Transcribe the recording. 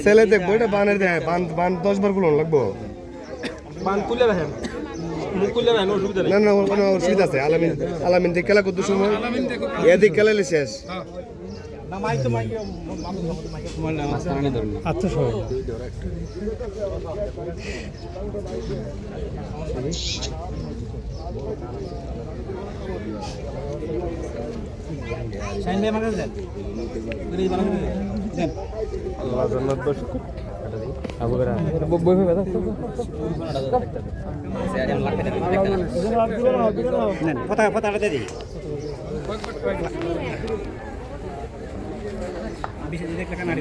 ছেলে দেখবো এটা বানের দেয় বান 10 বার গুলো লাগবো বান তুলে রাখেন মুখ খুলে রাখেন অসুবিধা নেই না না কোনো অসুবিধা আছে আলামিন দিক খেলা করতে সময় এদিক খেলালে শেষ আচ্ছা সবাই আল্লাহ জান্নাত বাসি আবু করা বই বই দাও পতাকাটা দিয়ে দিই বিশেষ দেখলে কানা